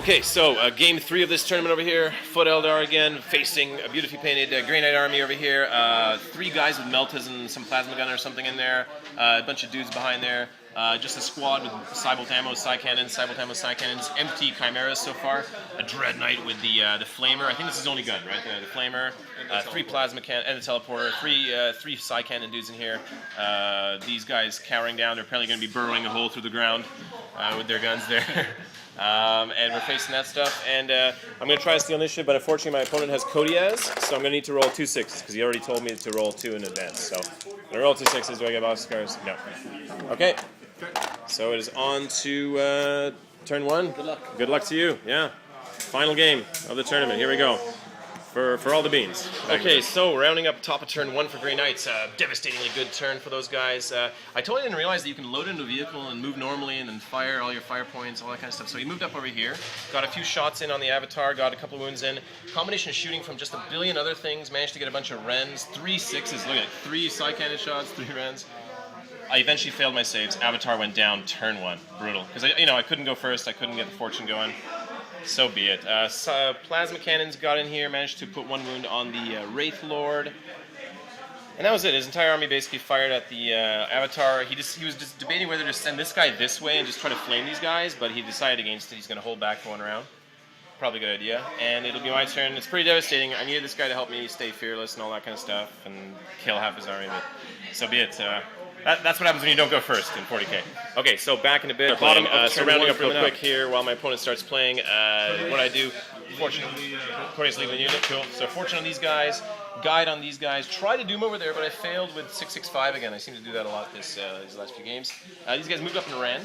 Okay, so game 3 of this tournament over here. Foot Eldar again, facing a beautifully painted Grey Knight army over here. 3 guys with meltas and some plasma gun or something in there. A bunch of dudes behind there. Just a squad with Cybolt ammo, Psy cannons, empty chimeras so far. A Dreadknight with the flamer. I think this is his only gun, right? The flamer. 3 plasma cannon and the teleporter. 3 Psy cannon dudes in here. These guys cowering down. They're apparently going to be burrowing a hole through the ground with their guns there. And we're facing that stuff, and I'm going to try to steal initiative, but unfortunately my opponent has Kodiaz, so I'm going to need to roll 2 6s, because he already told me to roll 2 in advance. So, I'm going to roll 2 6s. Do I get boxcars? No. Okay. So it is on to turn 1. Good luck. Good luck to you, yeah. Final game of the tournament. Here we go. For all the beans. Okay, so rounding up top of turn 1 for Grey Knights. Devastatingly good turn for those guys. I totally didn't realize that you can load into a vehicle and move normally and then fire all your fire points, all that kind of stuff. So he moved up over here, got a few shots in on the Avatar, got a couple of wounds in. Combination of shooting from just a billion other things, managed to get a bunch of Rens, 3 6s, look at it, 3 Psy cannon shots, 3 Rens. I eventually failed my saves. Avatar went down turn 1. Brutal. Because I couldn't go first, I couldn't get the fortune going. So be it. Plasma cannons got in here, managed to put 1 wound on the Wraithlord. And that was it. His entire army basically fired at the Avatar. He was just debating whether to send this guy this way and just try to flame these guys, but he decided against it. He's going to hold back for 1 round. Probably a good idea. And it'll be my turn. It's pretty devastating. I needed this guy to help me stay fearless and all that kind of stuff and kill half his army, but so be it. That's what happens when you don't go first in 40k. Okay, so back in a bit. Bottom so rounding up real quick here while my opponent starts playing. What I do, fortunately, Corey's leaving the unit. Cool. So fortune on these guys, guide on these guys. Tried to do them over there, but I failed with 665 again. I seem to do that a lot these last few games. These guys moved up and ran.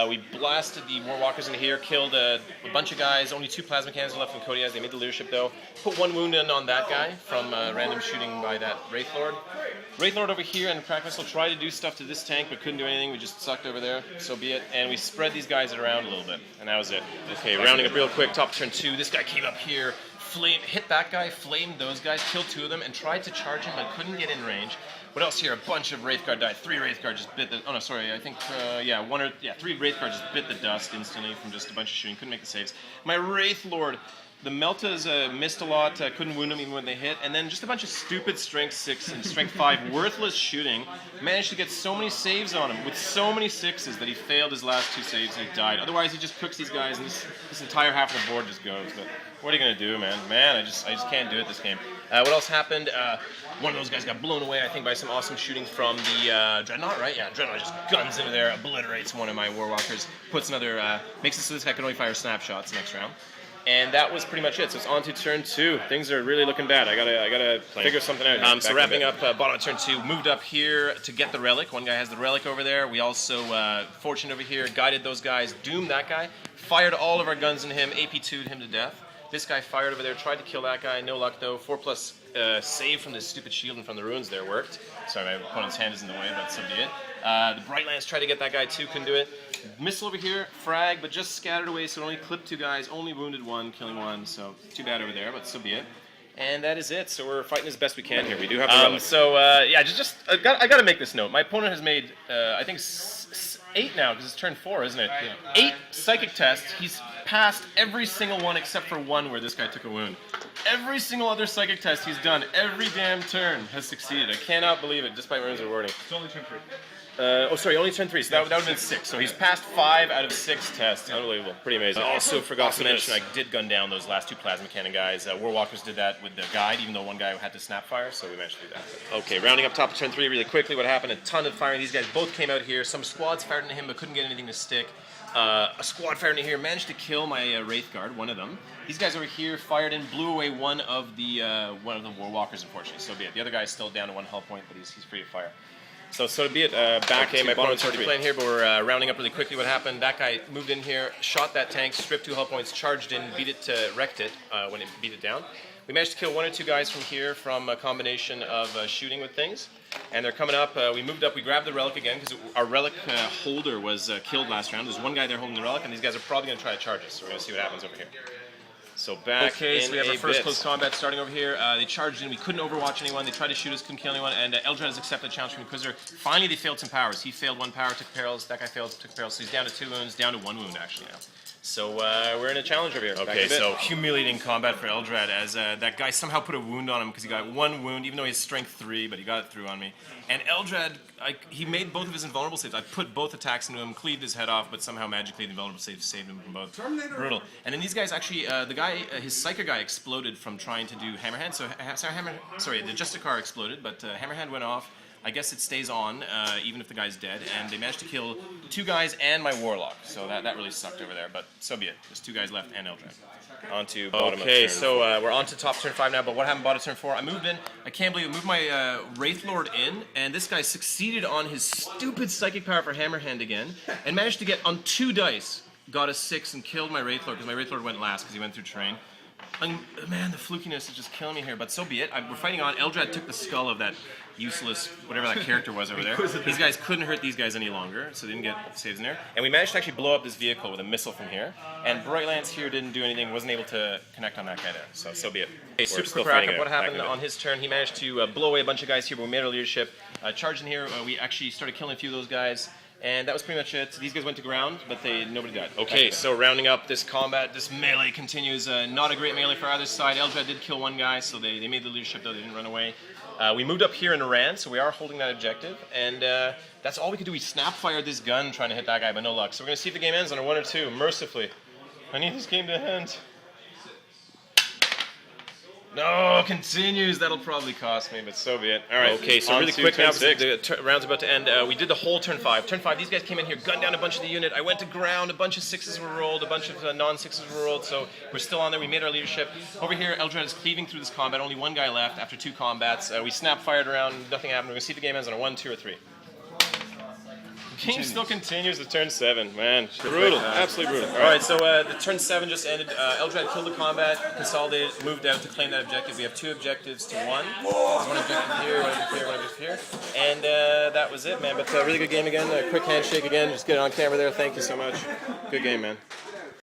We blasted the Warwalkers into here, killed a bunch of guys. Only 2 plasma cannons left from Kodiaz. They made the leadership though. Put 1 wound in on that guy from random shooting by that Wraithlord. Wraithlord over here and Crack Missile tried to do stuff to this tank but couldn't do anything. We just sucked over there. So be it. And we spread these guys around a little bit. And that was it. Okay, rounding up real quick. Top turn 2. This guy came up here, hit that guy, flamed those guys, killed 2 of them, and tried to charge him but couldn't get in range. What else here? A bunch of Wraithguard died. 3 Wraithguard just bit the... Oh no, sorry. I think, 3 Wraithguard just bit the dust instantly from just a bunch of shooting. Couldn't make the saves. My Wraithlord, the Meltas missed a lot. Couldn't wound them even when they hit. And then just a bunch of stupid Strength 6 and Strength 5 worthless shooting. Managed to get so many saves on him with so many 6s that he failed his last 2 saves and he died. Otherwise, he just cooks these guys and this entire half of the board just goes. But what are you going to do, man? Man, I just can't do it this game. What else happened? One of those guys got blown away, I think, by some awesome shooting from the Dreadknight, right? Yeah, Dreadknight just guns into there, obliterates one of my Warwalkers, puts another, makes it so this guy can only fire snapshots next round. And that was pretty much it. So it's on to turn 2. Things are really looking bad. I gotta figure something out. So wrapping up bottom of turn 2, moved up here to get the relic. One guy has the relic over there. We also fortunate over here, guided those guys, doomed that guy, fired all of our guns in him, AP2'd him to death. This guy fired over there, tried to kill that guy, no luck though. 4+ save from this stupid shield and from the ruins there worked. Sorry, my opponent's hand is in the way, but so be it. The Bright Lance tried to get that guy too, couldn't do it. Missile over here, frag, but just scattered away, so it only clipped 2 guys, only wounded 1, killing 1, so too bad over there, but so be it. And that is it, so we're fighting as best we can here. We do have the relic. I gotta make this note. My opponent has made, I think, 8 now, because it's turn 4, isn't it? Yeah. 8 psychic tests. He's passed every single one except for 1 where this guy took a wound. Every single other psychic test he's done, every damn turn, has succeeded. I cannot believe it, despite my runes of wording. It's only turn 3. Only turn 3, so that would have been 6. So he's passed 5 out of 6 tests. Unbelievable. Pretty amazing. I also forgot to mention I did gun down those last 2 plasma cannon guys. Warwalkers did that with the guide, even though 1 guy had to snap fire, so we managed to do that. Okay, rounding up top of turn 3 really quickly. What happened? A ton of firing. These guys both came out here. Some squads fired into him, but couldn't get anything to stick. A squad fired into here, managed to kill my Wraithguard, one of them. These guys over here fired in, blew away one of the Warwalkers, unfortunately. So be it. The other guy is still down to 1 health point, but he's free to fire. So be it. Back to my opponent's already playing here, but we're rounding up really quickly. What happened? That guy moved in here, shot that tank, stripped 2 health points, charged in, wrecked it when it beat it down. We managed to kill 1 or 2 guys from here from a combination of shooting with things. And they're coming up. We moved up. We grabbed the relic again because our relic holder was killed last round. There's 1 guy there holding the relic, and these guys are probably going to try to charge us. So we're going to see what happens over here. So back okay, so we have our first close combat starting over here. They charged in. We couldn't overwatch anyone. They tried to shoot us, couldn't kill anyone. And Eldrad has accepted the challenge from Inquisitor. Finally, they failed some powers. He failed 1 power, took perils. That guy failed, took perils. So he's down to 2 wounds, down to 1 wound actually now. So we're in a challenge over here. Okay, so humiliating combat for Eldrad as that guy somehow put a wound on him because he got 1 wound, even though he has strength 3, but he got it through on me. And Eldrad, he made both of his invulnerable saves. I put both attacks into him, cleaved his head off, but somehow magically the invulnerable saves saved him from both. Brutal. And then these guys actually, the guy, his Psyker guy exploded from trying to do Hammerhand. So the Justicar exploded, but Hammerhand went off. I guess it stays on, even if the guy's dead, and they managed to kill 2 guys and my Warlock, so that really sucked over there, but so be it. There's 2 guys left and Eldrad. On to bottom of turn. So we're on to top turn 5 now, but what happened bottom turn 4? I moved in, I can't believe it, moved my Wraithlord in, and this guy succeeded on his stupid Psychic Power for Hammerhand again, and managed to get on 2 dice, got a 6 and killed my Wraithlord, because my Wraithlord went last because he went through terrain. Man, the flukiness is just killing me here, but so be it. We're fighting on. Eldrad took the skull of that useless, whatever that character was over there. These guys couldn't hurt these guys any longer, so they didn't get saves in there. And we managed to actually blow up this vehicle with a missile from here. And Bright Lance here didn't do anything, wasn't able to connect on that guy there. So be it. Okay, super quick wrap-up. What happened on his turn? He managed to blow away a bunch of guys here, but we made our leadership. Charged in here, we actually started killing a few of those guys. And that was pretty much it. These guys went to ground, but nobody died. Okay, so rounding up this combat, this melee continues. Not a great melee for either side. Eldrad did kill 1 guy, so they made the leadership, though they didn't run away. We moved up here and ran, so we are holding that objective. And that's all we could do. We snap-fired this gun trying to hit that guy, but no luck. So we're going to see if the game ends on a 1 or 2, mercifully. I need this game to end. No, continues. That'll probably cost me, but so be it. All right. Okay, so really quick now, the round's about to end. We did the whole turn 5. Turn 5, these guys came in here, gunned down a bunch of the unit. I went to ground. A bunch of 6s were rolled. A bunch of non-6s were rolled. So we're still on there. We made our leadership. Over here, Eldrad is cleaving through this combat. Only 1 guy left after 2 combats. We snap-fired around. Nothing happened. We're going to see if the game ends on a 1, 2, or 3. Game still continues to turn 7, man. Brutal, absolutely brutal. All right, so the turn 7 just ended. Eldrad killed the combat, consolidated, moved out to claim that objective. We have 2 objectives to 1. One objective here, 1 objective here, 1 objective here. And that was it, man. But really good game again. A quick handshake again. Just get it on camera there. Thank you so much. Good game, man.